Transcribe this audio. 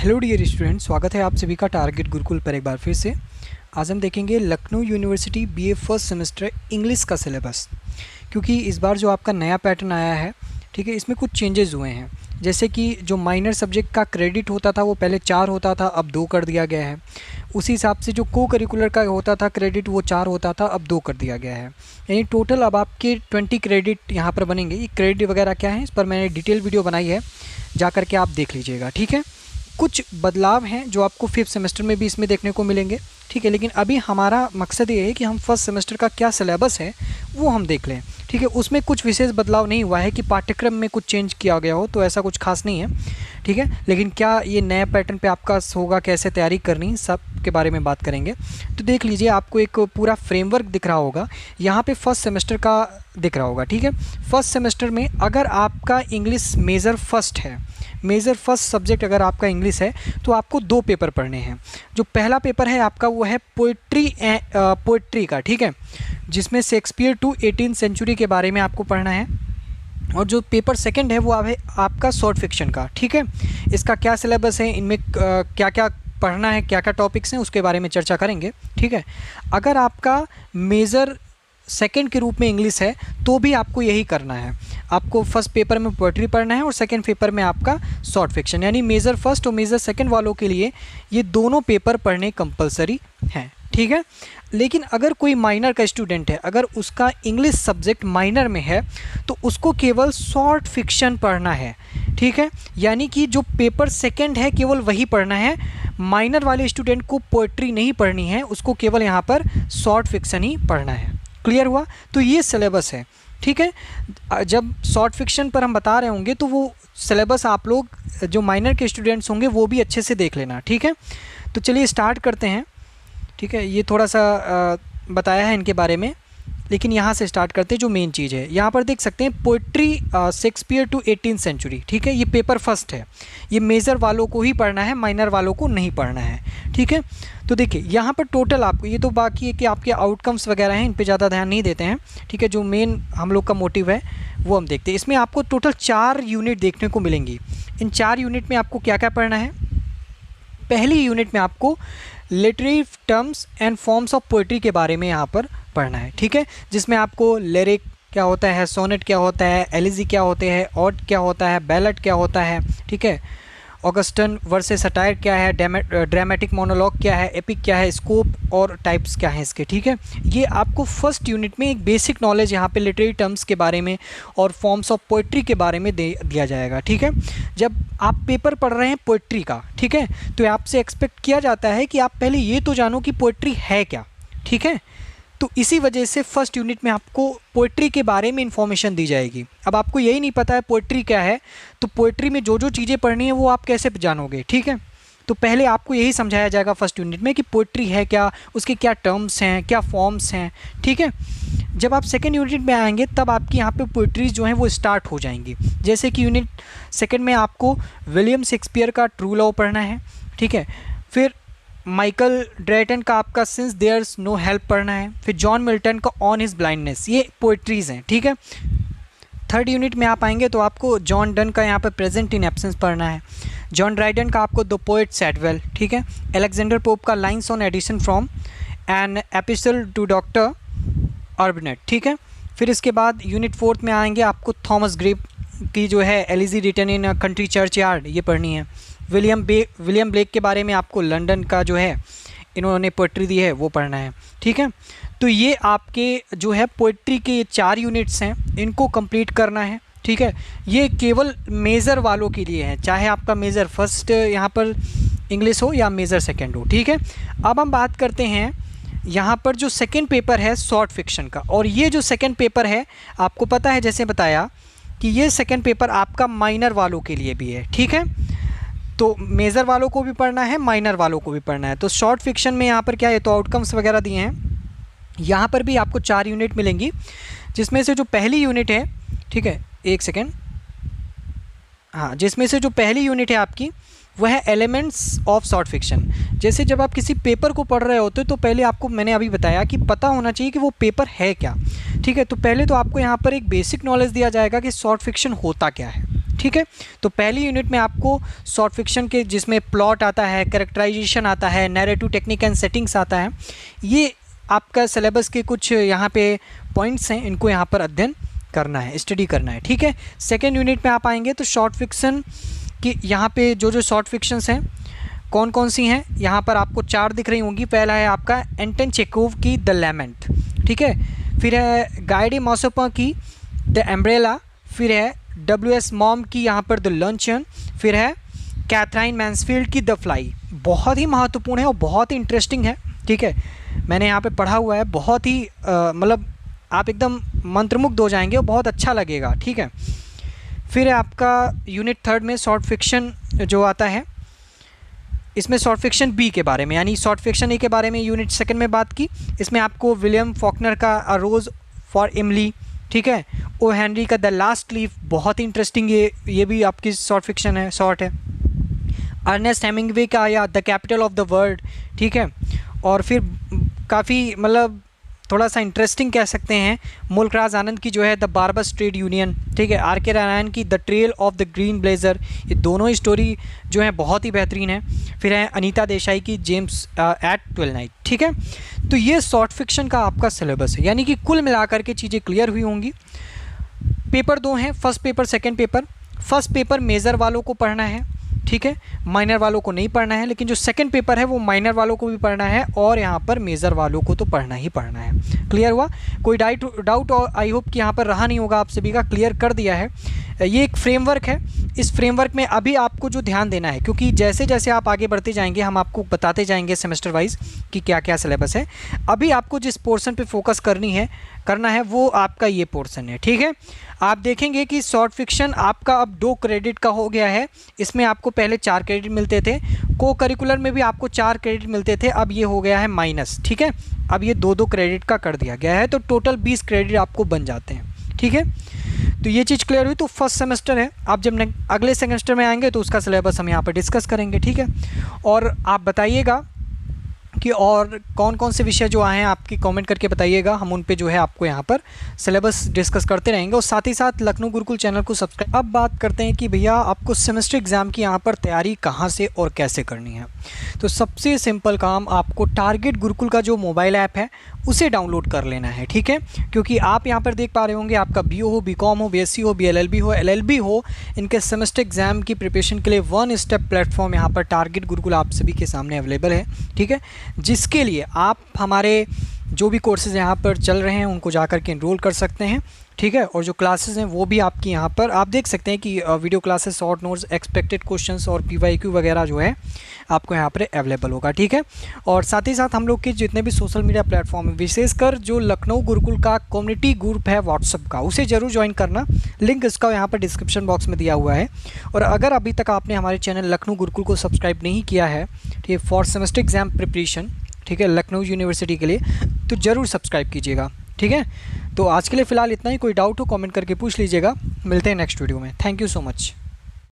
Hello dear student, स्वागत है आप सभी का टारगेट गुरुकुल पर एक बार फिर से। आज हम देखेंगे Lucknow university BA first semester English का सिलेबस, क्योंकि इस बार जो आपका नया पैटर्न आया है, ठीक है, इसमें कुछ चेंजेस हुए हैं। जैसे कि जो माइनर सब्जेक्ट का क्रेडिट होता था वो पहले 4 होता था, अब 2 कर दिया गया है। उसी हिसाब से जो को करिकुलर का होता था क्रेडिट वो 4 होता था, अब 2 कर दिया गया है। यानी टोटल अब आपके 20 क्रेडिट यहाँ पर बनेंगे। ये क्रेडिट वगैरह क्या है इस पर मैंने डिटेल वीडियो बनाई है, जा कर के आप देख लीजिएगा, ठीक है। कुछ बदलाव हैं जो आपको 5th सेमेस्टर में भी इसमें देखने को मिलेंगे, ठीक है। लेकिन अभी हमारा मकसद ये है कि हम फर्स्ट सेमेस्टर का क्या सिलेबस है वो हम देख लें, ठीक है। उसमें कुछ विशेष बदलाव नहीं हुआ है कि पाठ्यक्रम में कुछ चेंज किया गया हो, तो ऐसा कुछ खास नहीं है, ठीक है। लेकिन क्या ये नया पैटर्न पे आपका होगा, कैसे तैयारी करनी, सब के बारे में बात करेंगे। तो देख लीजिए, आपको एक पूरा फ्रेमवर्क दिख रहा होगा यहाँ पे, फर्स्ट सेमेस्टर का दिख रहा होगा, ठीक है। फर्स्ट सेमेस्टर में अगर आपका इंग्लिश मेजर फर्स्ट है, मेजर फर्स्ट सब्जेक्ट अगर आपका इंग्लिश है, तो आपको 2 पेपर पढ़ने हैं। जो पहला पेपर है आपका वो है पोइट्री का, ठीक है, जिसमें शेक्सपियर टू 18th सेंचुरी के बारे में आपको पढ़ना है। और जो पेपर सेकंड है वो आपका शॉर्ट फिक्शन का, ठीक है। इसका क्या सिलेबस है, इनमें क्या क्या पढ़ना है, क्या क्या टॉपिक्स हैं, उसके बारे में चर्चा करेंगे, ठीक है। अगर आपका मेजर सेकंड के रूप में इंग्लिश है तो भी आपको यही करना है। आपको फर्स्ट पेपर में पोएट्री पढ़ना है और सेकंड पेपर में आपका शॉर्ट फिक्शन, यानी मेजर फर्स्ट और मेजर सेकंड वालों के लिए ये दोनों पेपर पढ़ने कंपलसरी हैं, ठीक है। लेकिन अगर कोई माइनर का स्टूडेंट है, अगर उसका इंग्लिश सब्जेक्ट माइनर में है, तो उसको केवल शॉर्ट फिक्शन पढ़ना है, ठीक है। यानी कि जो पेपर सेकंड है केवल वही पढ़ना है। माइनर वाले स्टूडेंट को पोएट्री नहीं पढ़नी है, उसको केवल यहाँ पर शॉर्ट फिक्शन ही पढ़ना है। क्लियर हुआ? तो ये सिलेबस है, ठीक है। जब शॉर्ट फिक्शन पर हम बता रहे होंगे तो वो सिलेबस आप लोग जो माइनर के स्टूडेंट्स होंगे वो भी अच्छे से देख लेना, ठीक है। तो चलिए स्टार्ट करते हैं, ठीक है। ये थोड़ा सा बताया है इनके बारे में, लेकिन यहाँ से स्टार्ट करते हैं जो मेन चीज़ है। यहाँ पर देख सकते हैं poetry Shakespeare to 18th century, ठीक है। ये पेपर फर्स्ट है, ये मेजर वालों को ही पढ़ना है, माइनर वालों को नहीं पढ़ना है, ठीक है। तो देखिए यहाँ पर टोटल आपको, ये तो बाकी है कि आपके आउटकम्स वगैरह हैं, इन पे ज़्यादा ध्यान नहीं देते हैं, ठीक है। जो मेन हम लोग का मोटिव है वो हम देखते हैं। इसमें आपको टोटल 4 यूनिट देखने को मिलेंगी। इन 4 यूनिट में आपको क्या क्या पढ़ना है? पहली यूनिट में आपको literary terms and forms of poetry के बारे में यहाँ पर पढ़ना है, ठीक है। जिसमें आपको लिरिक क्या होता है, सोनेट क्या होता है, एलिजी क्या होते हैं, ऑड क्या होता है, बैलेट क्या होता है, ठीक है। ऑगस्टन वर्सेस सटायर क्या है, ड्रामेटिक मोनोलॉग क्या है, एपिक क्या है, स्कोप और टाइप्स क्या है इसके, ठीक है। ये आपको फर्स्ट यूनिट में एक बेसिक नॉलेज यहाँ पे लिटरेरी टर्म्स के बारे में और फॉर्म्स ऑफ पोइट्री के बारे में दिया जाएगा, ठीक है। जब आप पेपर पढ़ रहे हैं पोइट्री का, ठीक है, तो आपसे एक्सपेक्ट किया जाता है कि आप पहले ये तो जानो कि पोइट्री है क्या, ठीक है। तो इसी वजह से फर्स्ट यूनिट में आपको पोइट्री के बारे में इंफॉर्मेशन दी जाएगी। अब आपको यही नहीं पता है पोइट्री क्या है, तो पोइट्री में जो जो चीज़ें पढ़नी है वो आप कैसे जानोगे, ठीक है। तो पहले आपको यही समझाया जाएगा फर्स्ट यूनिट में कि पोइट्री है क्या, उसके क्या टर्म्स हैं, क्या फॉर्म्स हैं, ठीक है। जब आप सेकेंड यूनिट में आएंगे तब आपकी यहाँ पे पोइट्रीज जो हैं वो स्टार्ट हो जाएंगी। जैसे कि यूनिट सेकेंड में आपको विलियम शेक्सपियर का ट्रू लव पढ़ना है, ठीक है। फिर माइकल ड्रेटन का आपका सिंस देयर्स नो हेल्प पढ़ना है। फिर जॉन मिल्टन का ऑन हिज ब्लाइंडनेस, ये पोइट्रीज़ हैं, ठीक है। थर्ड यूनिट में आप आएंगे तो आपको जॉन डन का यहाँ पर प्रेजेंट इन एब्सेंस पढ़ना है। जॉन ड्राइडन का आपको द पोएट सैडवेल, ठीक है। एलेक्जेंडर पोप का lines on Addison from an epistle to doctor Arbuthnot, ठीक है। फिर इसके बाद यूनिट 4 में आएंगे, आपको थॉमस ग्रिप की जो है elegy written in country churchyard, ये पढ़नी है। विलियम ब्लेक के बारे में आपको लंदन का जो है इन्होंने पोइट्री दी है वो पढ़ना है, ठीक है। तो ये आपके जो है पोइट्री के 4 यूनिट्स हैं, इनको कंप्लीट करना है, ठीक है। ये केवल मेजर वालों के लिए है, चाहे आपका मेजर फर्स्ट यहाँ पर इंग्लिश हो या मेजर सेकंड हो, ठीक है। अब हम बात करते हैं यहाँ पर जो सेकंड पेपर है शॉर्ट फिक्शन का। और ये जो सेकंड पेपर है आपको पता है, जैसे बताया कि ये सेकंड पेपर आपका माइनर वालों के लिए भी है, ठीक है। तो मेजर वालों को भी पढ़ना है, माइनर वालों को भी पढ़ना है। तो शॉर्ट फिक्शन में यहाँ पर क्या है, तो आउटकम्स वगैरह दिए हैं। यहाँ पर भी आपको 4 यूनिट मिलेंगी, जिसमें से जो पहली यूनिट है, ठीक है, एक सेकेंड, हाँ, जिसमें से जो पहली यूनिट है आपकी वह है एलिमेंट्स ऑफ शॉर्ट फिक्शन। जैसे जब आप किसी पेपर को पढ़ रहे होते तो पहले आपको मैंने अभी बताया कि पता होना चाहिए कि वो पेपर है क्या, ठीक है। तो पहले तो आपको यहाँ पर एक बेसिक नॉलेज दिया जाएगा कि शॉर्ट फिक्शन होता क्या है, ठीक है। तो पहली यूनिट में आपको शॉर्ट फिक्शन के जिसमें प्लॉट आता है, कैरेक्टराइजेशन आता है, नैरेटिव टेक्निक एंड सेटिंग्स आता है, ये आपका सिलेबस के कुछ यहाँ पे पॉइंट्स हैं, इनको यहाँ पर अध्ययन करना है, स्टडी करना है, ठीक है। सेकेंड यूनिट में आप आएंगे तो शॉर्ट फिक्शन की यहाँ पे जो शॉर्ट फिक्शंस हैं कौन कौन सी हैं, यहाँ पर आपको 4 दिख रही होंगी। पहला है आपका एंटन चेकोव की द लेमेंट, ठीक है। फिर है गाइडी मॉसोपा की द एम्ब्रेला। फिर है W.S. मॉम की यहाँ पर द लंचन। फिर है कैथराइन मैन्सफील्ड की द फ्लाई। बहुत ही महत्वपूर्ण है और बहुत ही इंटरेस्टिंग है, ठीक है। मैंने यहाँ पे पढ़ा हुआ है, बहुत ही मतलब आप एकदम मंत्रमुग्ध हो जाएंगे और बहुत अच्छा लगेगा, ठीक है। फिर है आपका यूनिट 3 में शॉर्ट फिक्शन जो आता है, इसमें शॉर्ट फिक्शन बी के बारे में, यानी शॉर्ट फिक्शन ए के बारे में यूनिट 2 में बात की। इसमें आपको विलियम फॉकनर का अ रोज़ फॉर एमिली, ठीक है। ओ हेनरी का द लास्ट लीफ, बहुत ही इंटरेस्टिंग, ये भी आपकी शॉर्ट फिक्शन है, शॉर्ट है। अर्नेस्ट हेमिंग्वे का या the capital of the world, ठीक है। और फिर काफ़ी मतलब थोड़ा सा इंटरेस्टिंग कह सकते हैं, मुल्कराज आनंद की जो है द बार्बस ट्रेड यूनियन, ठीक है। आर के नारायण की the trail of the green blazer, ये दोनों ही स्टोरी जो है बहुत ही बेहतरीन है। फिर है अनीता देसाई की जेम्स एट 12 नाइट, ठीक है। तो ये शॉर्ट फिक्शन का आपका सिलेबस है, यानी कि कुल मिलाकर के चीज़ें क्लियर हुई होंगी। पेपर 2 हैं, first paper second paper. First paper major वालों को पढ़ना है, ठीक है, माइनर वालों को नहीं पढ़ना है। लेकिन जो सेकंड पेपर है वो माइनर वालों को भी पढ़ना है और यहाँ पर मेजर वालों को तो पढ़ना ही पढ़ना है। क्लियर हुआ? कोई डाउट और आई होप कि यहाँ पर रहा नहीं होगा, आप सभी का क्लियर कर दिया है। ये एक फ्रेमवर्क है, इस फ्रेमवर्क में अभी आपको जो ध्यान देना है, क्योंकि जैसे जैसे आप आगे बढ़ते जाएंगे हम आपको बताते जाएंगे सेमेस्टर वाइज कि क्या क्या सिलेबस है। अभी आपको जिस पोर्शन पे फोकस करना है वो आपका ये पोर्शन है, ठीक है। आप देखेंगे कि शॉर्ट फिक्शन आपका अब 2 क्रेडिट का हो गया है। इसमें आपको पहले 4 क्रेडिट मिलते थे, को करिकुलर में भी आपको 4 क्रेडिट मिलते थे, अब ये हो गया है माइनस, ठीक है। अब ये 2-2 क्रेडिट का कर दिया गया है, तो टोटल 20 क्रेडिट आपको बन जाते हैं, ठीक है। तो ये चीज़ क्लियर हुई। तो फर्स्ट सेमेस्टर है, आप जब अगले सेमेस्टर में आएंगे तो उसका सिलेबस हम यहाँ पर डिस्कस करेंगे, ठीक है। और आप बताइएगा कि और कौन कौन से विषय जो आए हैं आपकी कमेंट करके बताइएगा, हम उन पे जो है आपको यहाँ पर सिलेबस डिस्कस करते रहेंगे। और साथ ही साथ लखनऊ गुरुकुल चैनल को सब्सक्राइब। अब बात करते हैं कि भैया आपको सेमेस्टर एग्ज़ाम की यहाँ पर तैयारी कहाँ से और कैसे करनी है। तो सबसे सिंपल काम, आपको टारगेट गुरुकुल का जो मोबाइल ऐप है उसे डाउनलोड कर लेना है, ठीक है। क्योंकि आप यहाँ पर देख पा रहे होंगे आपका BO हो, BCom हो, BSc हो, BLLB हो, LLB हो, इनके सेमेस्टर एग्ज़ाम की प्रिपरेशन के लिए 1 स्टेप प्लेटफॉर्म यहाँ पर टारगेट गुरुकुल आप सभी के सामने अवेलेबल है, ठीक है। जिसके लिए आप हमारे जो भी कोर्सेज़ यहाँ पर चल रहे हैं उनको जा कर के इनरोल कर सकते हैं, ठीक है। और जो क्लासेस हैं वो भी आपकी यहाँ पर आप देख सकते हैं कि video classes, short notes, expected questions और PYQ वगैरह जो है आपको यहाँ पर अवेलेबल होगा, ठीक है। और साथ ही साथ हम लोग के जितने भी सोशल मीडिया प्लेटफॉर्म हैं, विशेषकर जो लखनऊ गुरुकुल का कम्युनिटी ग्रुप है व्हाट्सअप का, उसे ज़रूर ज्वाइन करना। लिंक इसका यहाँ पर डिस्क्रिप्शन बॉक्स में दिया हुआ है। और अगर अभी तक आपने हमारे चैनल लखनऊ गुरुकुल को सब्सक्राइब नहीं किया है, ठीक है, फॉर सेमेस्टर एग्ज़ाम प्रिपरेशन, ठीक है, लखनऊ यूनिवर्सिटी के लिए, तो ज़रूर सब्सक्राइब कीजिएगा, ठीक है। तो आज के लिए फ़िलहाल इतना ही। कोई डाउट हो कमेंट करके पूछ लीजिएगा। मिलते हैं नेक्स्ट वीडियो में। Thank you so much.